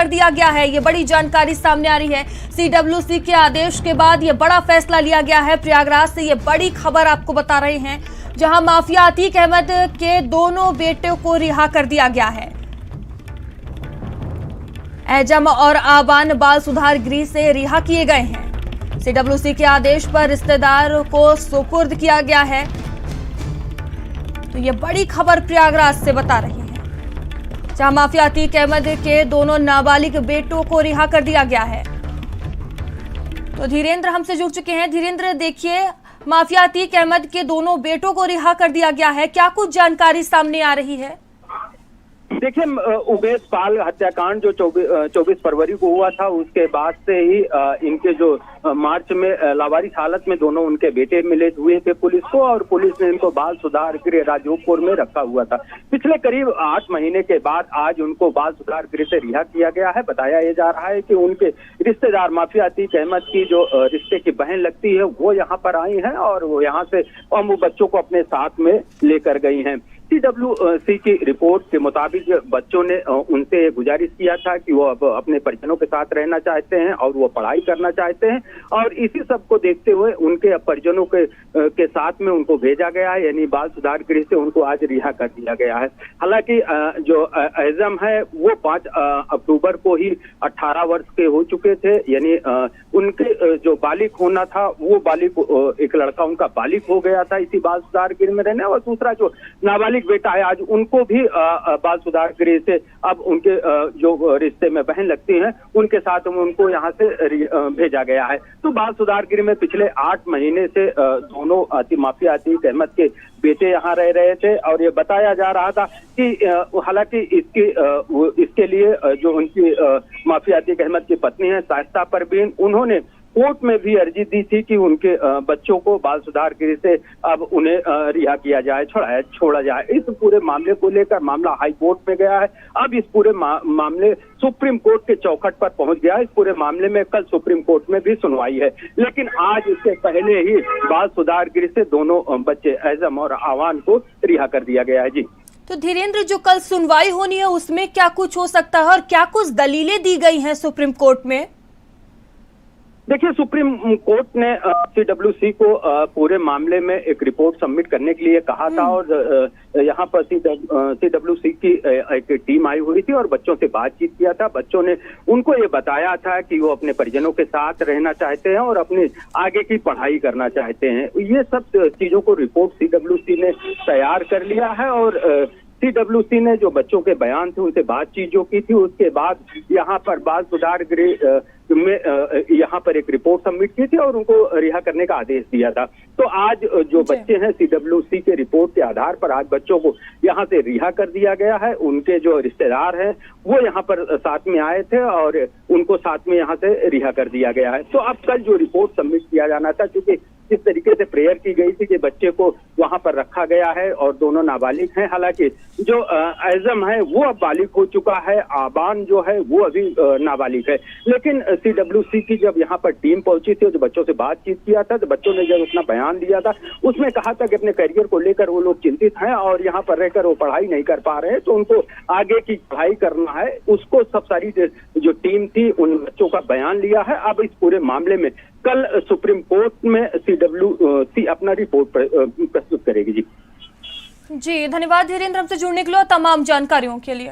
कर दिया गया है। ये बड़ी जानकारी सामने आ रही है। सीडब्ल्यूसी के आदेश के बाद ये बड़ा फैसला लिया गया है। प्रयागराज से ये बड़ी खबर आपको बता रहे हैं, जहां माफिया अतीक अहमद के दोनों बेटों को रिहा कर दिया गया है। एजम और आबान बाल सुधार गृह से रिहा किए गए हैं। सीडब्ल्यूसी के आदेश पर रिश्तेदार को सुपुर्द किया गया है। तो ये बड़ी खबर प्रयागराज से बता रही है, जहां माफिया अतीक अहमद के दोनों नाबालिग बेटों को रिहा कर दिया गया है। तो धीरेन्द्र हमसे जुड़ चुके हैं। धीरेन्द्र, देखिए, माफिया अतीक अहमद के दोनों बेटों को रिहा कर दिया गया है, क्या कुछ जानकारी सामने आ रही है? देखिए, उबेद पाल हत्याकांड जो 24 फरवरी को हुआ था, उसके बाद से ही इनके जो मार्च में लावारिस हालत में दोनों उनके बेटे मिले हुए थे पुलिस को, और पुलिस ने इनको बाल सुधार गृह राजोपुर में रखा हुआ था। पिछले करीब 8 महीने के बाद आज उनको बाल सुधार गृह से रिहा किया गया है। बताया ये जा रहा है कि उनके रिश्तेदार माफिया अतीक अहमद की जो रिश्ते की बहन लगती है, वो यहाँ पर आई है और वो यहाँ से वो बच्चों को अपने साथ में लेकर गई हैं। सीडब्ल्यूसी की रिपोर्ट के मुताबिक बच्चों ने उनसे गुजारिश किया था कि वो अब अपने परिजनों के साथ रहना चाहते हैं और वो पढ़ाई करना चाहते हैं, और इसी सब को देखते हुए उनके परिजनों के साथ में उनको भेजा गया है, यानी बाल सुधार गृह से उनको आज रिहा कर दिया गया है। हालांकि जो एजम है वो 5 अक्टूबर को ही 18 वर्ष के हो चुके थे, यानी उनके जो बालिग होना था वो बालिग, एक लड़का उनका बालिग हो गया था इसी बाल सुधार गृह में रहने, और दूसरा जो नाबालिग बेटा है आज उनको भी बाल सुधार गृह से अब उनके जो रिश्ते में बहन लगती हैं उनके साथ उनको यहाँ से भेजा गया है। तो बाल सुधार गृह में पिछले 8 महीने से दोनों माफिया अतीक अहमद के बेटे यहाँ रह रहे थे, और ये बताया जा रहा था कि हालांकि इसके लिए जो उनकी माफिया अतीक अहमद की पत्नी है शाइस्ता परवीन, उन्होंने कोर्ट में भी अर्जी दी थी कि उनके बच्चों को बाल सुधार गृह से अब उन्हें रिहा किया जाए, छोड़ा जाए। इस पूरे मामले को लेकर मामला हाई कोर्ट में गया है। अब इस पूरे मामले सुप्रीम कोर्ट के चौखट पर पहुंच गया है। इस पूरे मामले में कल सुप्रीम कोर्ट में भी सुनवाई है, लेकिन आज इससे पहले ही बाल सुधार गृह से दोनों बच्चे एजम और आवान को रिहा कर दिया गया है। जी तो धीरेन्द्र, जो कल सुनवाई होनी है उसमें क्या कुछ हो सकता है और क्या कुछ दलीलें दी गई हैं सुप्रीम कोर्ट में? देखिए, सुप्रीम कोर्ट ने सीडब्ल्यूसी को पूरे मामले में एक रिपोर्ट सबमिट करने के लिए कहा था, और यहाँ पर सीडब्ल्यूसी की एक टीम आई हुई थी और बच्चों से बातचीत किया था। बच्चों ने उनको ये बताया था कि वो अपने परिजनों के साथ रहना चाहते हैं और अपनी आगे की पढ़ाई करना चाहते हैं। ये सब चीजों को रिपोर्ट सीडब्ल्यूसी ने तैयार कर लिया है, और सीडब्ल्यूसी ने जो बच्चों के बयान थे उनसे बातचीत जो की थी, उसके बाद यहाँ पर बाल सुधार गृह में यहाँ पर एक रिपोर्ट सबमिट की थी और उनको रिहा करने का आदेश दिया था। तो आज जो बच्चे हैं सीडब्ल्यूसी के रिपोर्ट के आधार पर आज बच्चों को यहाँ से रिहा कर दिया गया है। उनके जो रिश्तेदार हैं वो यहाँ पर साथ में आए थे और उनको साथ में यहाँ से रिहा कर दिया गया है। तो अब कल जो रिपोर्ट सबमिट किया जाना था, क्योंकि इस तरीके से प्रेयर की गई थी कि बच्चे को वहां पर रखा गया है और दोनों नाबालिग हैं। हालांकि जो एजम है वो अब बालिग हो चुका है, आबान जो है वो अभी नाबालिग है। लेकिन सीडब्ल्यूसी की जब यहाँ पर टीम पहुंची थी और जो बच्चों से बातचीत किया था, तो बच्चों ने जब अपना बयान दिया था उसमें कहा था कि अपने करियर को लेकर वो लोग चिंतित हैं और यहाँ पर रहकर वो पढ़ाई नहीं कर पा रहे हैं, तो उनको आगे की पढ़ाई करना है। उसको सब सारी जो टीम थी उन बच्चों का बयान लिया है। अब इस पूरे मामले में कल सुप्रीम कोर्ट में सीडब्ल्यूसी अपना रिपोर्ट प्रस्तुत करेगी। जी धन्यवाद धीरेन्द्र, हमसे जुड़ने के लिए और तमाम जानकारियों के लिए।